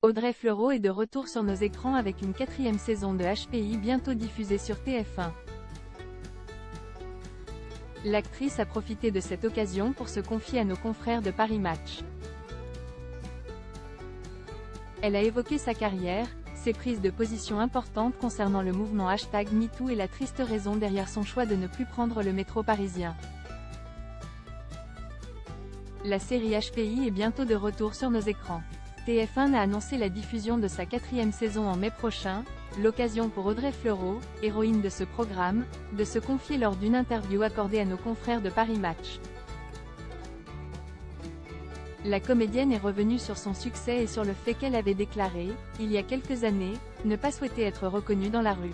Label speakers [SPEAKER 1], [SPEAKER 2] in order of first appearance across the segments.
[SPEAKER 1] Audrey Fleurot est de retour sur nos écrans avec une 4e saison de HPI bientôt diffusée sur TF1. L'actrice a profité de cette occasion pour se confier à nos confrères de Paris Match. Elle a évoqué sa carrière, ses prises de position importantes concernant le mouvement #MeToo et la triste raison derrière son choix de ne plus prendre le métro parisien. La série HPI est bientôt de retour sur nos écrans. TF1 a annoncé la diffusion de sa 4e saison en mai prochain, l'occasion pour Audrey Fleurot, héroïne de ce programme, de se confier lors d'une interview accordée à nos confrères de Paris Match. La comédienne est revenue sur son succès et sur le fait qu'elle avait déclaré, il y a quelques années, ne pas souhaiter être reconnue dans la rue.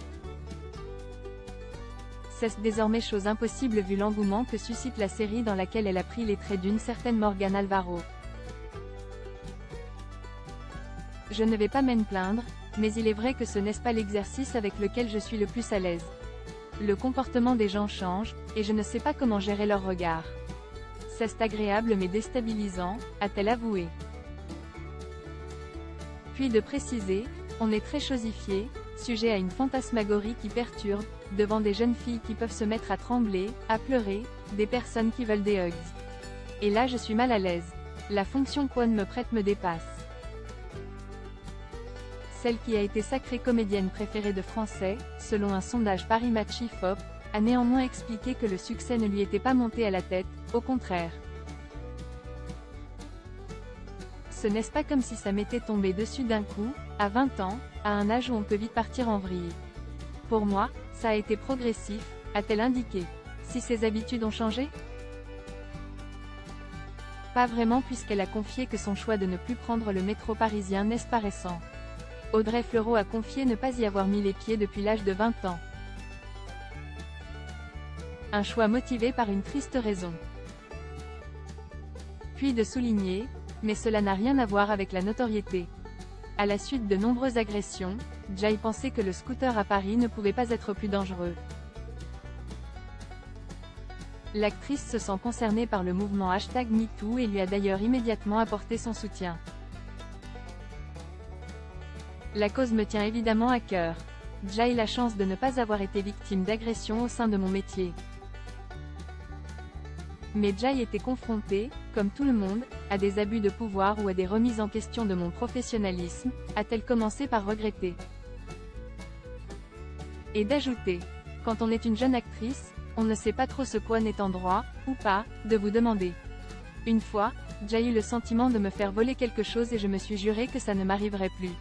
[SPEAKER 1] C'est désormais chose impossible vu l'engouement que suscite la série dans laquelle elle a pris les traits d'une certaine Morgane Alvaro. Je ne vais pas m'en plaindre, mais il est vrai que ce n'est pas l'exercice avec lequel je suis le plus à l'aise. Le comportement des gens change, et je ne sais pas comment gérer leur regard. C'est agréable mais déstabilisant, a-t-elle avoué. Puis de préciser, on est très chosifié, sujet à une fantasmagorie qui perturbe, devant des jeunes filles qui peuvent se mettre à trembler, à pleurer, des personnes qui veulent des hugs. Et là je suis mal à l'aise. La fonction qu'on me prête me dépasse. Celle qui a été sacrée comédienne préférée de Français, selon un sondage Paris Match IFOP, a néanmoins expliqué que le succès ne lui était pas monté à la tête, au contraire. Ce n'est pas comme si ça m'était tombé dessus d'un coup, à 20 ans, à un âge où on peut vite partir en vrille. Pour moi, ça a été progressif, a-t-elle indiqué. Si ses habitudes ont changé? Pas vraiment puisqu'elle a confié que son choix de ne plus prendre le métro parisien n'est pas récent. Audrey Fleurot a confié ne pas y avoir mis les pieds depuis l'âge de 20 ans. Un choix motivé par une triste raison. Puis de souligner, mais cela n'a rien à voir avec la notoriété. À la suite de nombreuses agressions, Jay pensait que le scooter à Paris ne pouvait pas être plus dangereux. L'actrice se sent concernée par le mouvement #MeToo et lui a d'ailleurs immédiatement apporté son soutien. La cause me tient évidemment à cœur. J'ai la chance de ne pas avoir été victime d'agressions au sein de mon métier. Mais Jay était confronté, comme tout le monde, à des abus de pouvoir ou à des remises en question de mon professionnalisme, a-t-elle commencé par regretter. Et d'ajouter, quand on est une jeune actrice, on ne sait pas trop ce qu'on est en droit, ou pas, de vous demander. Une fois, j'ai eu le sentiment de me faire voler quelque chose et je me suis juré que ça ne m'arriverait plus.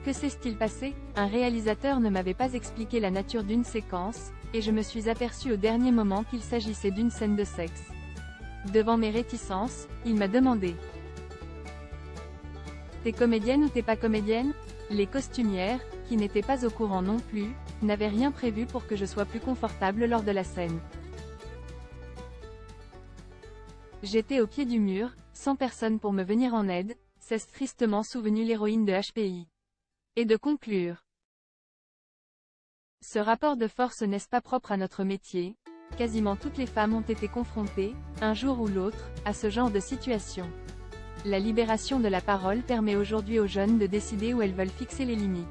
[SPEAKER 1] Que s'est-il passé? Un réalisateur ne m'avait pas expliqué la nature d'une séquence, et je me suis aperçu au dernier moment qu'il s'agissait d'une scène de sexe. Devant mes réticences, il m'a demandé. T'es comédienne ou t'es pas comédienne? Les costumières, qui n'étaient pas au courant non plus, n'avaient rien prévu pour que je sois plus confortable lors de la scène. J'étais au pied du mur, sans personne pour me venir en aide, s'est tristement souvenue l'héroïne de HPI. Et de conclure. Ce rapport de force n'est pas propre à notre métier, quasiment toutes les femmes ont été confrontées, un jour ou l'autre, à ce genre de situation. La libération de la parole permet aujourd'hui aux jeunes de décider où elles veulent fixer les limites.